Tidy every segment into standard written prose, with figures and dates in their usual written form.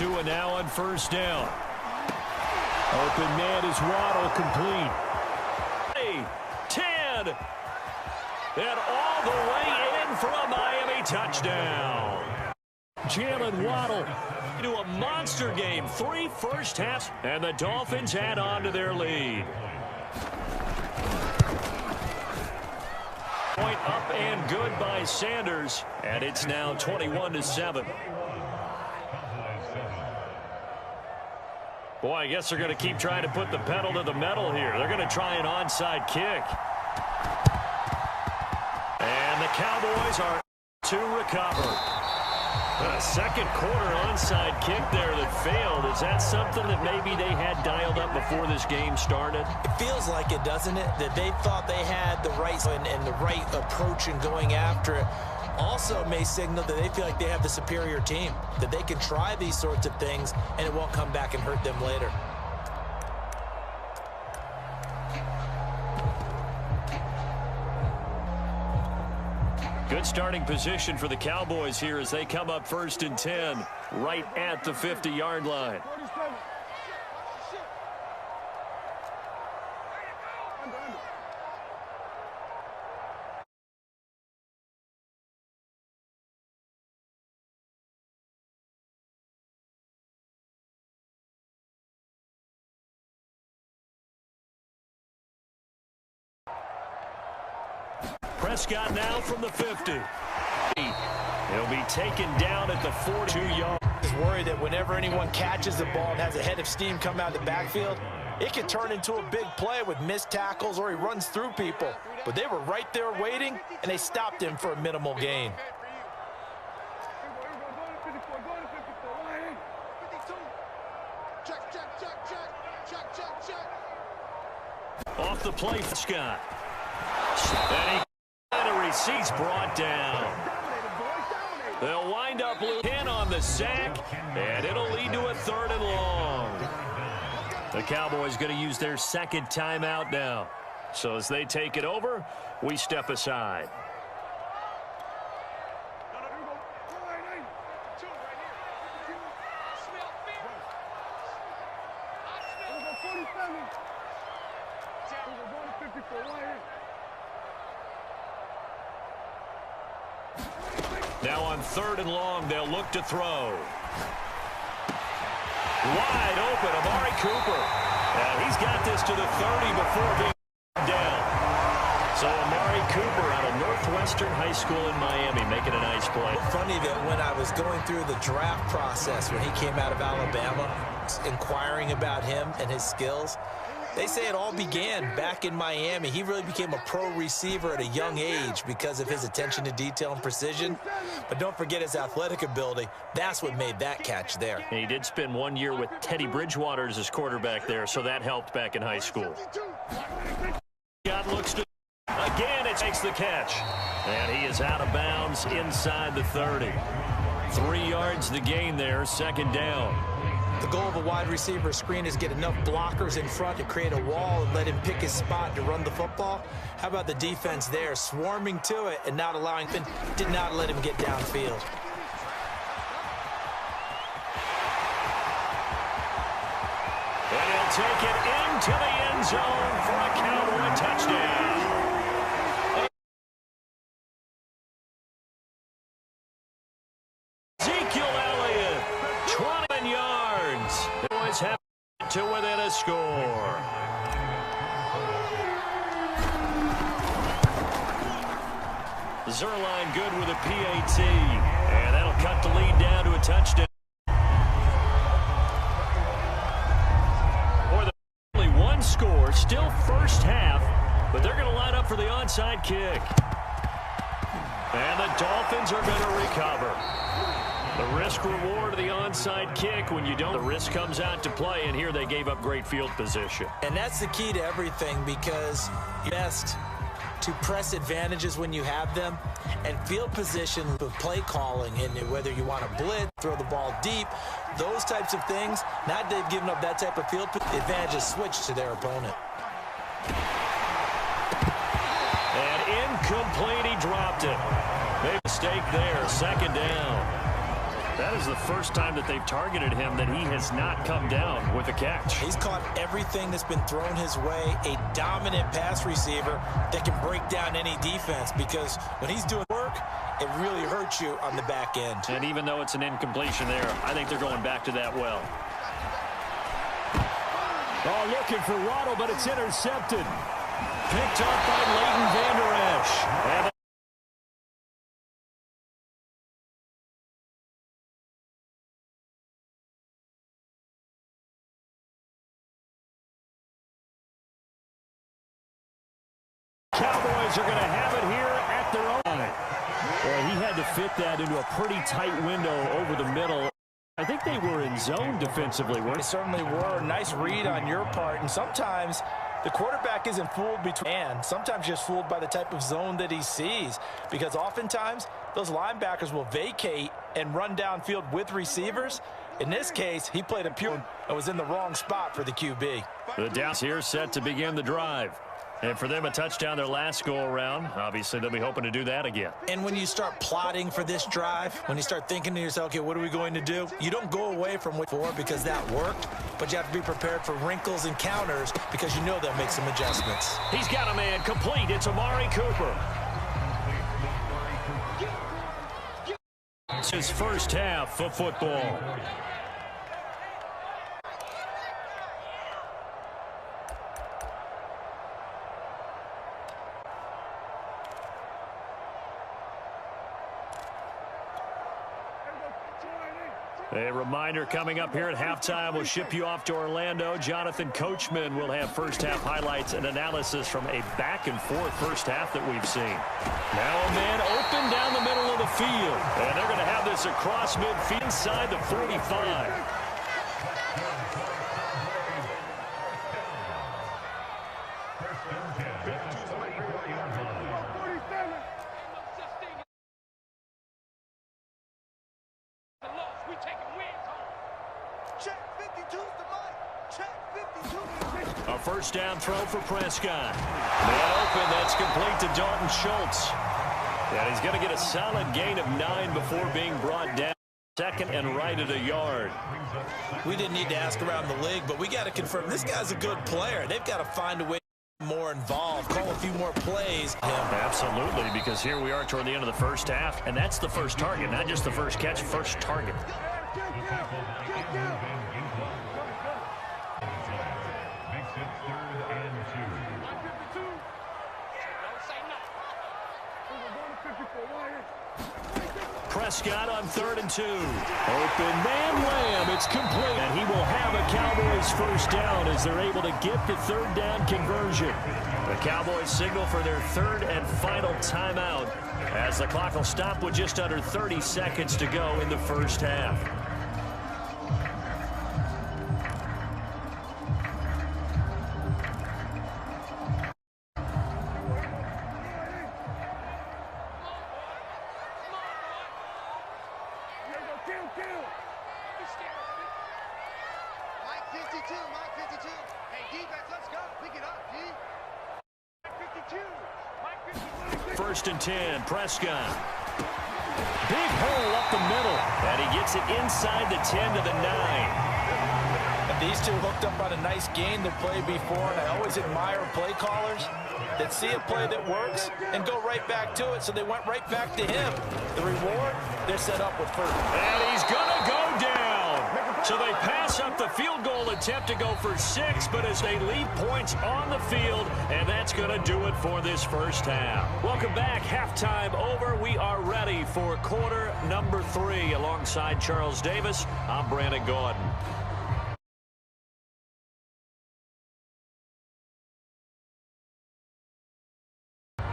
2 now on first down. Open man is Waddle, complete. 10. And all the way in for a Miami touchdown. Jalen Waddle into a monster game. 3 first halves, and the Dolphins add on to their lead. Point up and good by Sanders, and it's now 21-7. Boy, I guess they're going to keep trying to put the pedal to the metal here. They're going to try an onside kick. And the Cowboys are to recover. A second quarter onside kick there that failed. Is that something that maybe they had dialed up before this game started? It feels like it, doesn't it? That they thought they had the right and the right approach in going after it. Also may signal that they feel like they have the superior team, that they can try these sorts of things and it won't come back and hurt them later. Good starting position for the Cowboys here as they come up 1st and 10 right at the 50-yard line. Prescott now from the 50. He'll be taken down at the 42-yard. He's worried that whenever anyone catches the ball and has a head of steam come out of the backfield, it can turn into a big play with missed tackles or he runs through people. But they were right there waiting, and they stopped him for a minimal gain. Off the play for Scott. And a receipt brought down. They'll wind up in on the sack, and it'll lead to a 3rd and long. The Cowboys going to use their second timeout now. So as they take it over, we step aside. Now on 3rd and long, they'll look to throw. Wide open, Amari Cooper. And he's got this to the 30 before being down. So Amari Cooper out of Northwestern High School in Miami making a nice play. Funny that when I was going through the draft process when he came out of Alabama, inquiring about him and his skills, they say it all began back in Miami. He really became a pro receiver at a young age because of his attention to detail and precision. But don't forget his athletic ability. That's what made that catch there. And he did spend 1 year with Teddy Bridgewater as his quarterback there, so that helped back in high school. Scott looks to again, it takes the catch. And he is out of bounds inside the 30. 3 yards the gain there, 2nd down. The goal of a wide receiver screen is get enough blockers in front to create a wall and let him pick his spot to run the football. How about the defense there, swarming to it and not allowing him, did not let him get downfield. And he'll take it into the end zone for a Cowboy touchdown. Have to within a score. Zerline good with a PAT, and that'll cut the lead down to a touchdown. Or the only one score, still first half, but they're going to line up for the onside kick. And the Dolphins are going to recover. The risk-reward of the onside kick, when you don't, the risk comes out to play, and here they gave up great field position. And that's the key to everything, because you're best to press advantages when you have them, and field position of play calling, and whether you want to blitz, throw the ball deep, those types of things. Now they've given up that type of field advantage, switch to their opponent. And incomplete, he dropped it. Made a mistake there, 2nd down. That is the first time that they've targeted him that he has not come down with a catch. He's caught everything that's been thrown his way, a dominant pass receiver that can break down any defense, because when he's doing work, it really hurts you on the back end. And even though it's an incompletion there, I think they're going back to that well. Oh, looking for Waddle, but it's intercepted. Picked up by Leighton Vander Esch. And Cowboys are going to have it here at their own. Well, he had to fit that into a pretty tight window over the middle. I think they were in zone defensively, weren't They certainly were. Nice read on your part. And sometimes the quarterback isn't fooled between and sometimes just fooled by the type of zone that he sees, because oftentimes those linebackers will vacate and run downfield with receivers. In this case, he played a pure and was in the wrong spot for the QB. The Downs here set to begin the drive. And for them, a touchdown their last go-around. Obviously, they'll be hoping to do that again. And when you start plotting for this drive, when you start thinking to yourself, okay, what are we going to do? You don't go away from what for because that worked, but you have to be prepared for wrinkles and counters because you know they'll make some adjustments. He's got a man complete. It's Amari Cooper. It's his first half of football. A reminder coming up here at halftime. We'll ship you off to Orlando. Jonathan Coachman will have first half highlights and analysis from a back and forth first half that we've seen. Now a man open down the middle of the field. And they're going to have this across midfield inside the 45. A first down throw for Prescott. Man open, that's complete to Dalton Schultz. And he's going to get a solid gain of 9 before being brought down. Second and right at a yard. We didn't need to ask around the league, but we got to confirm this guy's a good player. They've got to find a way to get more involved, call a few more plays. Absolutely, because here we are toward the end of the first half, and that's the first target, not just the first catch, first target. Prescott on 3rd and 2. Open man wham, it's complete. And he will have a Cowboys first down as they're able to get the third down conversion. The Cowboys signal for their third and final timeout as the clock will stop with just under 30 seconds to go in the first half. First and 10, Prescott. Big hole up the middle, and he gets it inside the 10 to the 9. And these two hooked up on a nice game that played before, and I always admire play callers that see a play that works and go right back to it, so they went right back to him. The reward, they're set up with first. And he's going to go down. So they pass up the field goal attempt to go for 6, but as they leave points on the field, and that's going to do it for this first half. Welcome back. Halftime over. We are ready for quarter number 3. Alongside Charles Davis, I'm Brandon Gordon.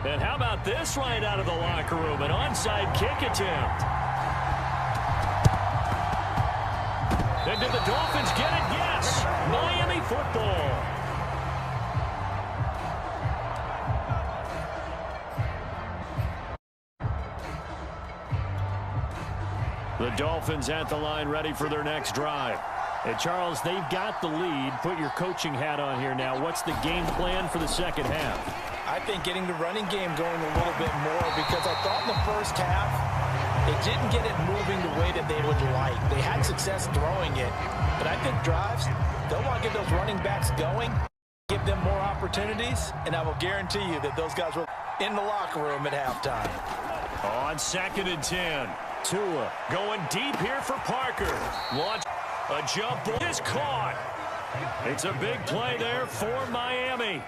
And how about this right out of the locker room? An onside kick attempt. And did the Dolphins get it? Yes. Miami football. The Dolphins at the line ready for their next drive. And Charles, they've got the lead. Put your coaching hat on here now. What's the game plan for the second half? I think getting the running game going a little bit more, because I thought in the first half They didn't get it moving the way that they would like. They had success throwing it, but I think drives, they'll want to get those running backs going, give them more opportunities, and I will guarantee you that those guys were in the locker room at halftime. On 2nd and 10, Tua going deep here for Parker. Launch a jump ball is caught. It's a big play there for Miami.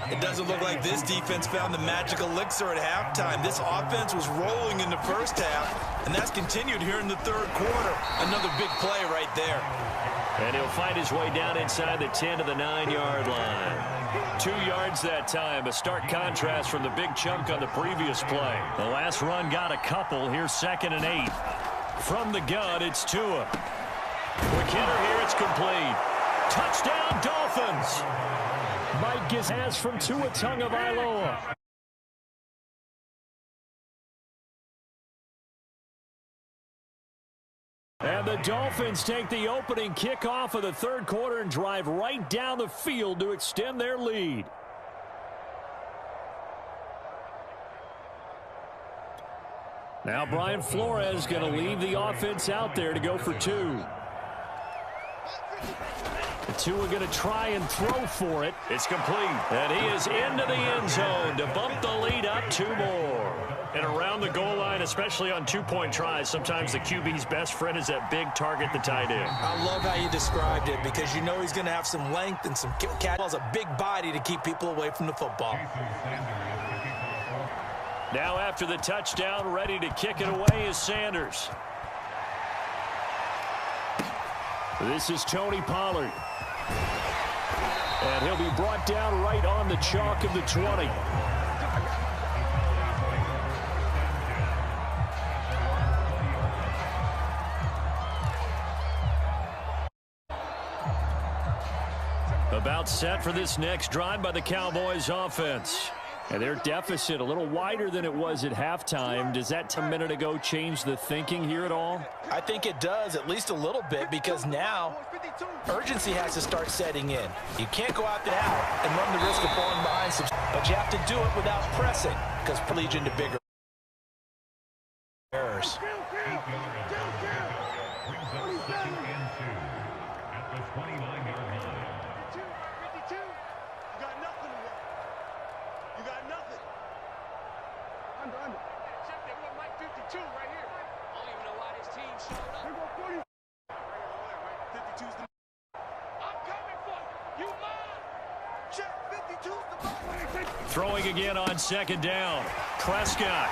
It doesn't look like this defense found the magic elixir at halftime. This offense was rolling in the first half, and that's continued here in the third quarter. Another big play right there. And he'll find his way down inside the 10 to the 9-yard line. 2 yards that time, a stark contrast from the big chunk on the previous play. The last run got a couple. Here's 2nd and 8. From the gun, it's Tua. Quick hitter here, it's complete. Touchdown, Dolphins! Mike gets has from Tua Tagovailoa. And the Dolphins take the opening kickoff of the third quarter and drive right down the field to extend their lead. Now Brian Flores going to leave the offense out there to go for 2. The Tua going to try and throw for it. It's complete. And he is into the end zone to bump the lead up 2 more. And around the goal line, especially on 2-point tries, sometimes the QB's best friend is that big target, the tight end. I love how you described it because you know he's going to have some length and some catch. A big body to keep people away from the football. Now after the touchdown, ready to kick it away is Sanders. This is Tony Pollard. And he'll be brought down right on the chalk of the 20. About set for this next drive by the Cowboys offense. And their deficit a little wider than it was at halftime. Does that a minute ago change the thinking here at all? I think it does, at least a little bit, because now urgency has to start setting in. You can't go out there and run the risk of falling behind some, but you have to do it without pressing, because it leads into bigger errors. Throwing again on 2nd down. Prescott.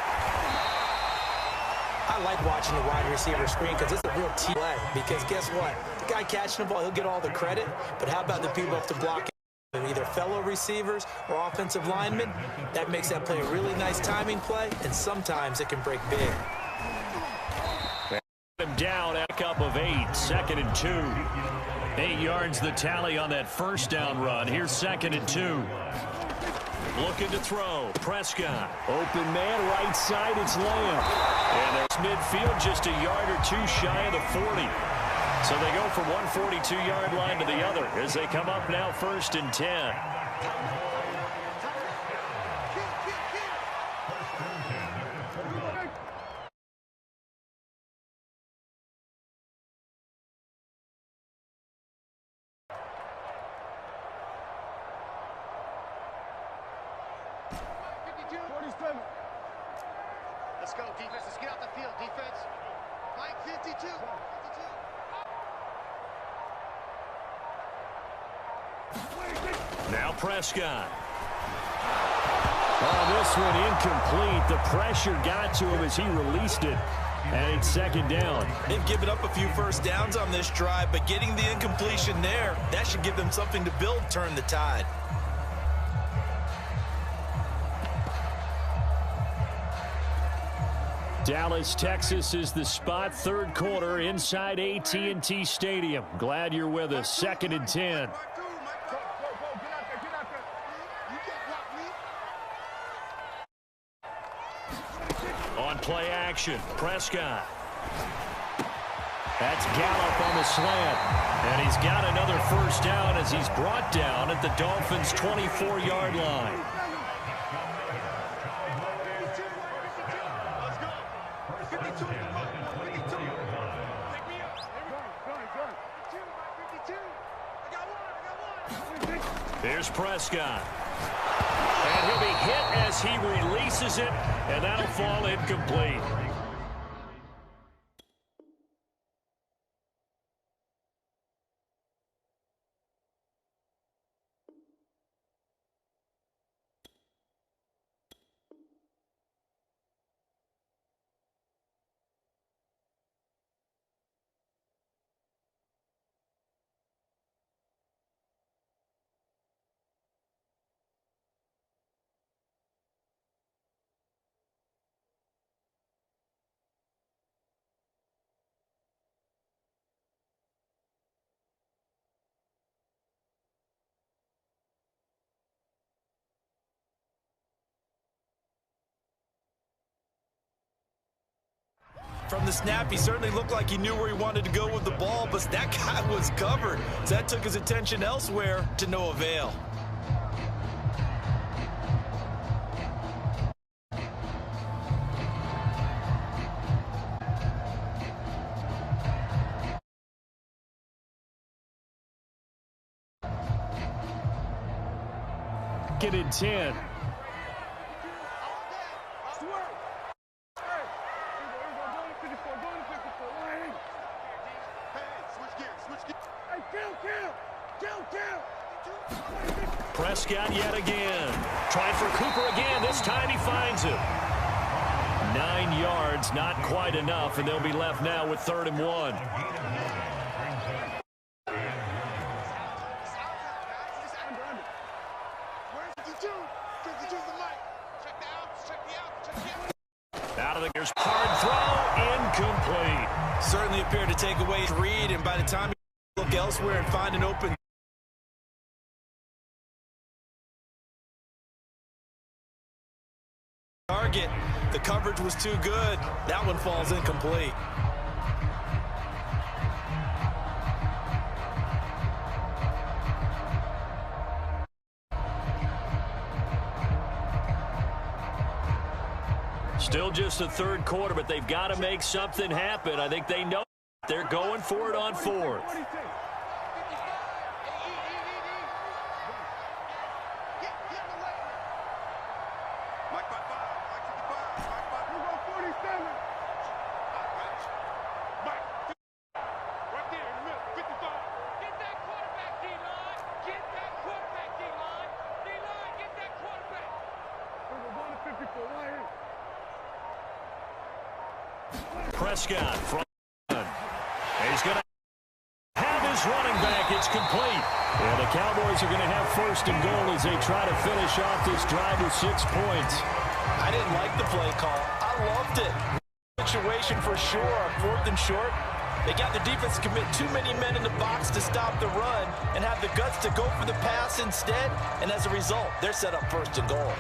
I like watching the wide receiver screen because it's a real team play. Because guess what? The guy catching the ball, he'll get all the credit. But how about the people up to block him? Either fellow receivers or offensive linemen? That makes that play a really nice timing play, and sometimes it can break big. Him down, back up of 8, 2nd and 2. 8 yards the tally on that first down run. Here's 2nd and 2. Looking to throw. Prescott. Open man, right side, it's Lamb. And there's midfield just a yard or 2 shy of the 40. So they go from one 42-yard line to the other as they come up now 1st and 10. Let's go, defense. Let's get out the field, defense. Mike 52. Now Prescott. Oh, this one incomplete. The pressure got to him as he released it. And it's 2nd down. They've given up a few first downs on this drive, but getting the incompletion there, that should give them something to build, turn the tide. Dallas, Texas is the spot. Third quarter inside AT&T Stadium. Glad you're with us. 2nd and 10. On play action, Prescott. That's Gallup on the slant. And he's got another first down as he's brought down at the Dolphins' 24-yard line. Here's Prescott. And he'll be hit as he releases it, and that'll fall incomplete. From the snap, he certainly looked like he knew where he wanted to go with the ball, but that guy was covered. So that took his attention elsewhere to no avail. Get in 10. Prescott yet again. Trying for Cooper again. This time he finds him. 9 yards, not quite enough, and they'll be left now with 3rd and 1. Out of the gears, hard throw, incomplete. Certainly appeared to take away his read, and by the time he look elsewhere and find an open target, the coverage was too good. That one falls incomplete. Still just the 3rd quarter, but they've got to make something happen. I think they know they're going for it on 4th. Prescott from he's going to have his running back. It's complete. And the Cowboys are going to have 1st and goal as they try to finish off this drive with 6 points. I didn't like the play call. I loved it. Situation for sure. 4th and short. They got the defense to commit too many men in the box to stop the run and have the guts to go for the pass instead. And as a result, they're set up 1st and goal.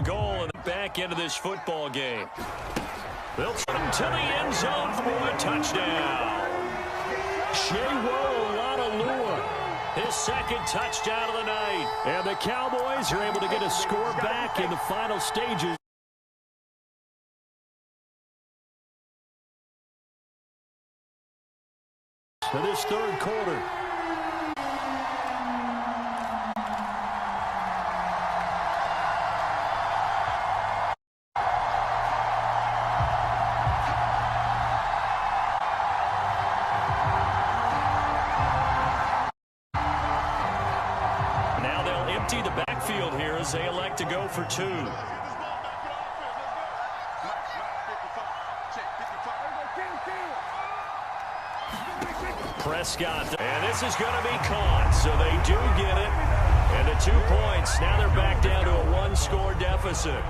Goal and back into this football game. They'll turn to the end zone for a touchdown. His 2nd touchdown of the night. And the Cowboys are able to get a score back in the final stages. For this 3rd quarter. The backfield here as they elect to go for 2. Prescott, and this is going to be caught, so they do get it. And the 2 points, now they're back down to a 1-score deficit.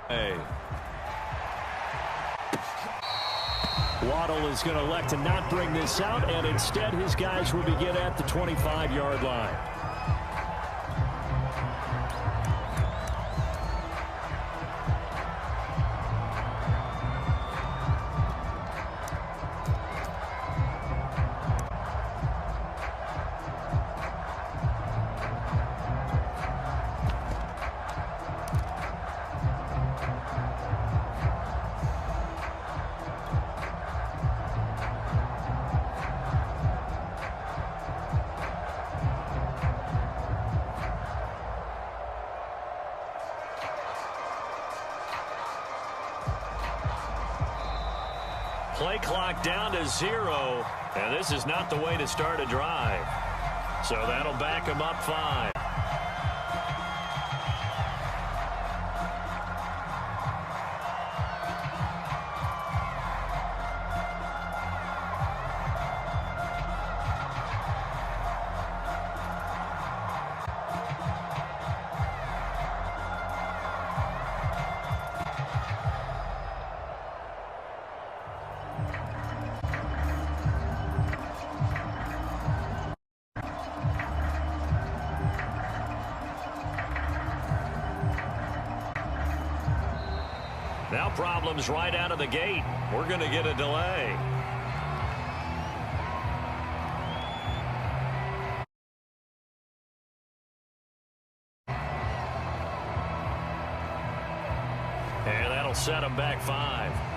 Hey. Waddle is going to elect to not bring this out, and instead his guys will begin at the 25-yard line. Play clock down to 0, and this is not the way to start a drive. So that'll back him up 5. Now problems right out of the gate. We're going to get a delay. And that'll set him back 5.